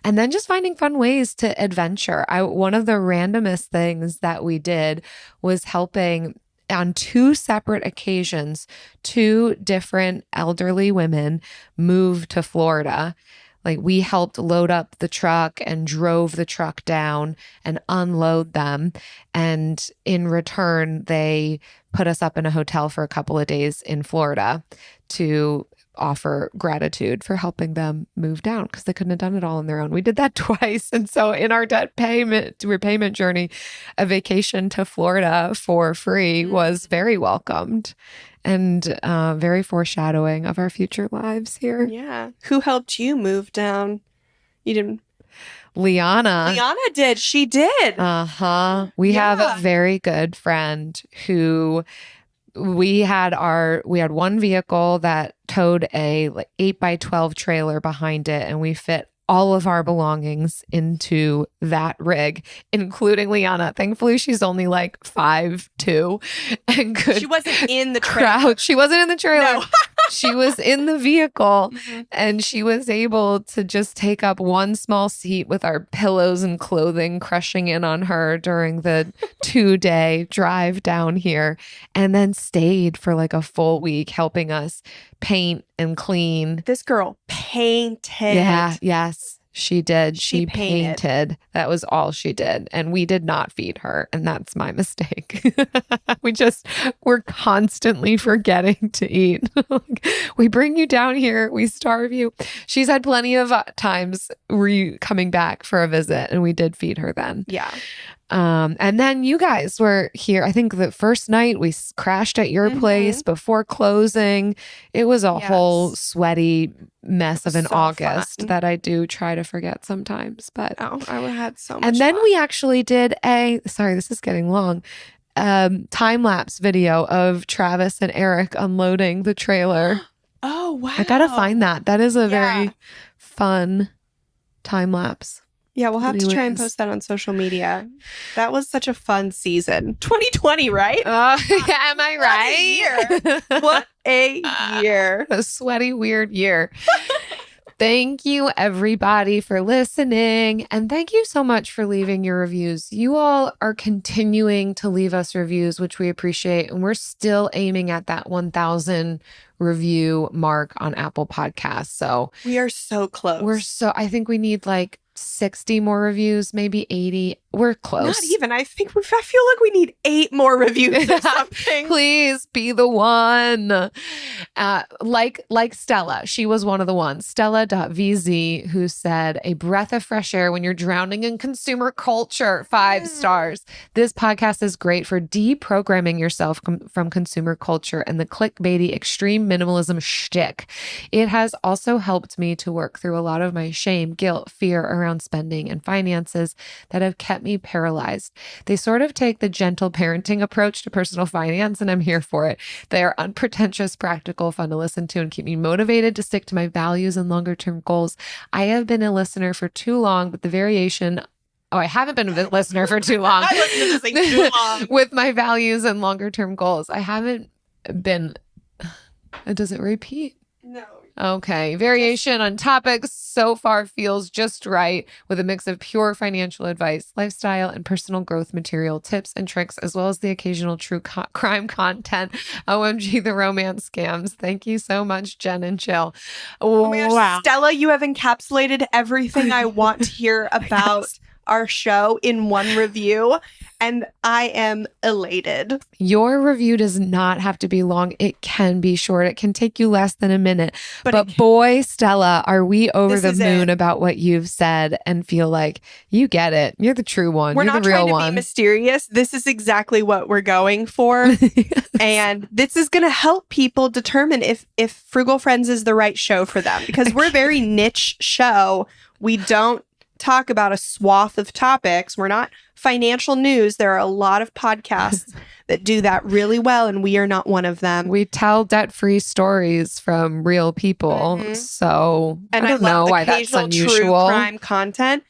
And then just finding fun ways to adventure. One of the randomest things that we did was helping on 2 separate occasions, 2 different elderly women move to Florida. Like, we helped load up the truck and drove the truck down and unload them. And in return, they put us up in a hotel for a couple of days in Florida to offer gratitude for helping them move down because they couldn't have done it all on their own. We did that twice. And so in our debt repayment journey, a vacation to Florida for free was very welcomed and very foreshadowing of our future lives here. Yeah. Who helped you move down? You didn't. Liana did. She did. We have a very good friend who we had one vehicle that towed a 8x12 trailer behind it, and we fit all of our belongings into that rig, including Liana. Thankfully, she's only like 5'2" and could. She wasn't in the trailer. She wasn't in the trailer. No. She was in the vehicle, and she was able to just take up one small seat with our pillows and clothing crushing in on her during the 2-day drive down here, and then stayed for like a full week helping us paint and clean. This girl painted. Yeah, yes, she did. She painted. That was all she did. And we did not feed her. And that's my mistake. We're constantly forgetting to eat. We bring you down here. We starve you. She's had plenty of times coming back for a visit, and we did feed her then. Yeah. And then you guys were here. I think the first night we crashed at your place before closing. It was a whole sweaty mess of an August fun. that I do try to forget sometimes. But I had so much And then fun. we actually did sorry, this is getting long, time-lapse video of Travis and Eric unloading the trailer. Oh, wow. I gotta find that. That is a very fun time-lapse. Yeah, we'll have to try and post that on social media. That was such a fun season. 2020, right? Am I right? What a year. A sweaty, weird year. Thank you, everybody, for listening. And thank you so much for leaving your reviews. You all are continuing to leave us reviews, which we appreciate. And we're still aiming at that 1,000 review mark on Apple Podcasts. So we are so close. I think we need like 60 more reviews, maybe 80. We're close. Not even. I feel like we need 8 more reviews or something. Please be the one. Like Stella. She was one of the ones. Stella.vz, who said, a breath of fresh air when you're drowning in consumer culture. 5 stars. This podcast is great for deprogramming yourself from consumer culture and the clickbaity extreme minimalism shtick. It has also helped me to work through a lot of my shame, guilt, fear around spending and finances that have kept me paralyzed. They sort of take the gentle parenting approach to personal finance, and I'm here for it. They are unpretentious, practical, fun to listen to, and keep me motivated to stick to my values and longer-term goals. I have been a listener for too long, but the variation... Oh, I haven't been a listener for too long. I listened to this thing too long. With my values and longer-term goals. I haven't been... Does it repeat? No. Okay. Variation on topics so far feels just right, with a mix of pure financial advice, lifestyle, and personal growth material, tips and tricks, as well as the occasional true crime content. OMG, the romance scams. Thank you so much, Jen and Jill. Oh my gosh, Stella, you have encapsulated everything I want to hear about our show in one review, and I am elated. Your review does not have to be long. It can be short. It can take you less than a minute. But boy, Stella, are we over the moon about what you've said and feel like you get it. You're the true one. We're You're not the real trying to one. be mysterious. This is exactly what we're going for. And this is going to help people determine if Frugal Friends is the right show for them, because we're a very niche show. We don't talk about a swath of topics. We're not financial news. There are a lot of podcasts that do that really well, and we are not one of them. We tell debt-free stories from real people. So And I don't know why that's occasional unusual. True crime content.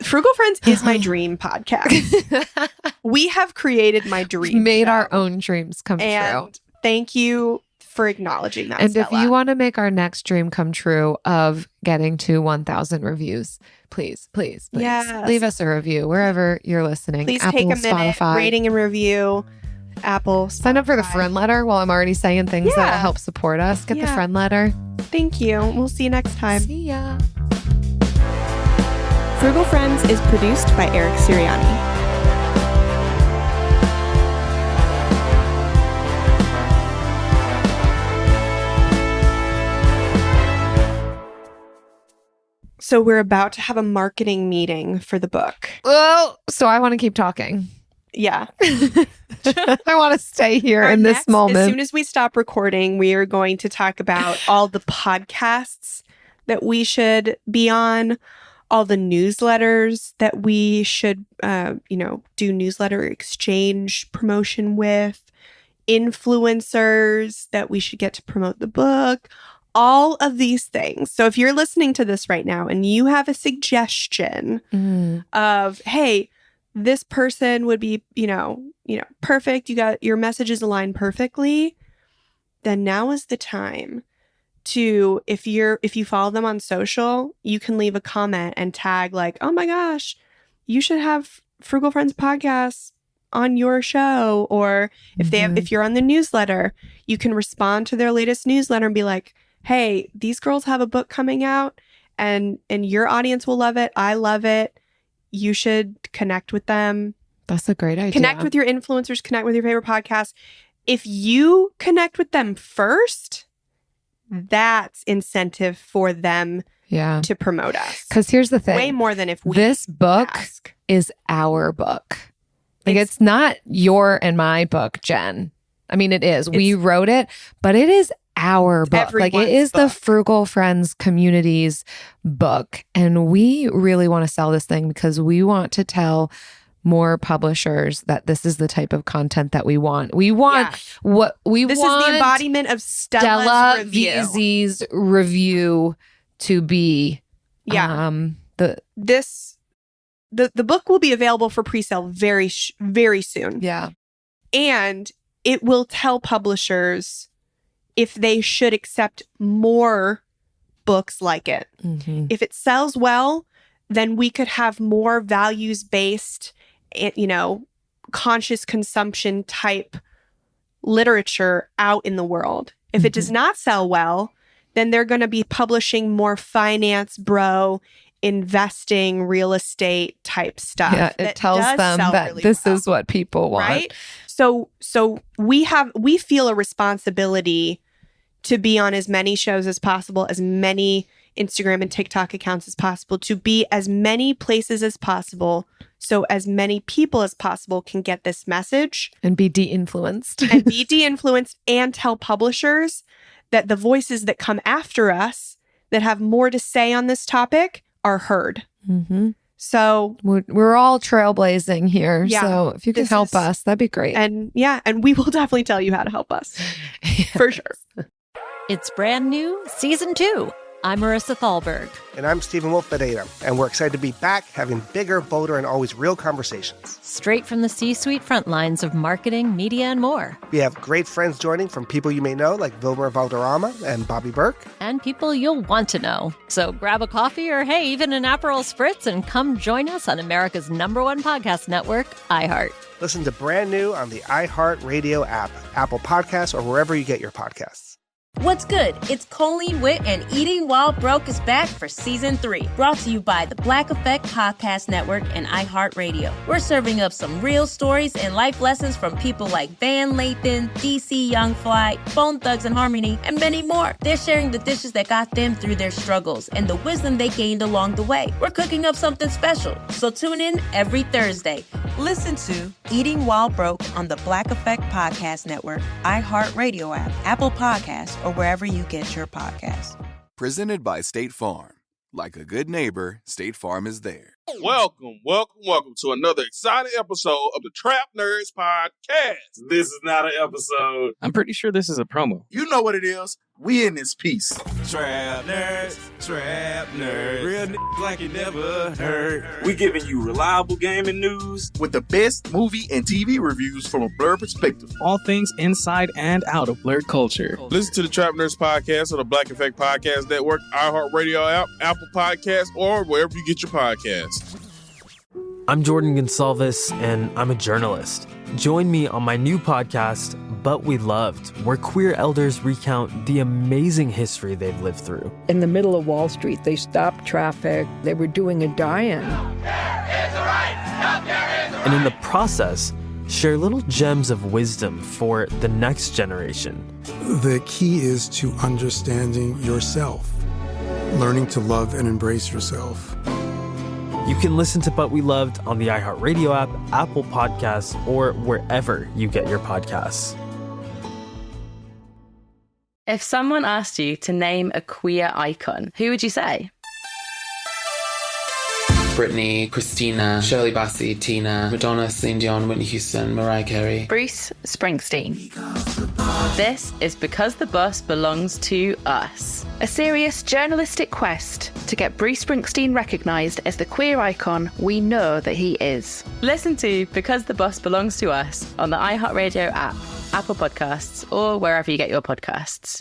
Frugal Friends is my dream podcast. We have created my dream. Made our own dreams come true. And thank you for acknowledging that, And Stella. if you want to make our next dream come true of getting to 1,000 reviews, please Yes. leave us a review wherever you're listening. Please Apple, take a minute, Spotify. rating and review. Apple. Sign up for the Friendletter while I'm already saying things that help support us. Get the Friendletter. Thank you. We'll see you next time. See ya. Frugal Friends is produced by Eric Siriani. So we're about to have a marketing meeting for the book. Oh, so I want to keep talking. Yeah. I want to stay here in this moment. As soon as we stop recording, we are going to talk about all the podcasts that we should be on, all the newsletters that we should, do newsletter exchange promotion with, influencers that we should get to promote the book, all of these things. So if you're listening to this right now and you have a suggestion of, hey, this person would be, perfect. You got your messages aligned perfectly. Then now is the time to, if you follow them on social, you can leave a comment and tag like, oh my gosh, you should have Frugal Friends podcast on your show. Or if you're on the newsletter, you can respond to their latest newsletter and be like, hey, these girls have a book coming out and your audience will love it. I love it. You should connect with them. That's a great idea. Connect with your influencers, connect with your favorite podcasts. If you connect with them first, that's incentive for them to promote us. Because here's the thing. Way more than if we This book is our book. Like it's not your and my book, Jen. I mean, it is. We wrote it, but it is our book. Like it is the Frugal Friends community's book. And we really want to sell this thing because we want to tell more publishers that this is the type of content that we want. We want what we this want. This is the embodiment of Stella Veazey's review to be. The book will be available for pre-sale very soon. Yeah. And it will tell publishers if they should accept more books like it. Mm-hmm. If it sells well, then we could have more values-based, conscious consumption type literature out in the world. If it does not sell well, then they're going to be publishing more finance bro, investing, real estate type stuff. Yeah, it tells them that really this is what people want. Right? So we feel a responsibility to be on as many shows as possible, as many Instagram and TikTok accounts as possible, to be as many places as possible, so as many people as possible can get this message. And be de-influenced. And tell publishers that the voices that come after us that have more to say on this topic are heard. Mm-hmm. So we're all trailblazing here. Yeah, so if you can help us, that'd be great. And we will definitely tell you how to help us. For sure. It's brand new season 2. I'm Marissa Thalberg. And I'm Stephen Wolf Bedeta, and we're excited to be back having bigger, bolder, and always real conversations. Straight from the C-suite front lines of marketing, media, and more. We have great friends joining from people you may know, like Vilmer Valderrama and Bobby Burke. And people you'll want to know. So grab a coffee or, hey, even an Aperol Spritz and come join us on America's #1 podcast network, iHeart. Listen to Brand New on the iHeart Radio app, Apple Podcasts, or wherever you get your podcasts. What's good? It's Colleen Witt, and Eating While Broke is back for Season 3. Brought to you by the Black Effect Podcast Network and iHeartRadio. We're serving up some real stories and life lessons from people like Van Lathan, DC Young Fly, Bone Thugs and Harmony, and many more. They're sharing the dishes that got them through their struggles and the wisdom they gained along the way. We're cooking up something special, so tune in every Thursday. Listen to Eating While Broke on the Black Effect Podcast Network, iHeartRadio app, Apple Podcasts, or wherever you get your podcasts. Presented by State Farm. Like a good neighbor, State Farm is there. Welcome to another exciting episode of the Trap Nerds Podcast. This is not an episode. I'm pretty sure this is a promo. You know what it is. We in this piece. Trap nerds, real niggas like you never heard. We giving you reliable gaming news with the best movie and TV reviews from a blurred perspective. All things inside and out of blurred culture. Listen to the Trap Nerds Podcast on the Black Effect Podcast Network, iHeartRadio app, Apple Podcasts, or wherever you get your podcasts. I'm Jordan Gonsalves, and I'm a journalist. Join me on my new podcast, But We Loved, where queer elders recount the amazing history they've lived through. In the middle of Wall Street, they stopped traffic. They were doing a die-in. And in the process, share little gems of wisdom for the next generation. The key is to understanding yourself, learning to love and embrace yourself. You can listen to But We Loved on the iHeartRadio app, Apple Podcasts, or wherever you get your podcasts. If someone asked you to name a queer icon, who would you say? Britney, Christina, Shirley Bassey, Tina, Madonna, Celine Dion, Whitney Houston, Mariah Carey. Bruce Springsteen. This is Because the Bus Belongs to Us, a serious journalistic quest to get Bruce Springsteen recognised as the queer icon we know that he is. Listen to Because the Bus Belongs to Us on the iHeartRadio app, Apple Podcasts, or wherever you get your podcasts.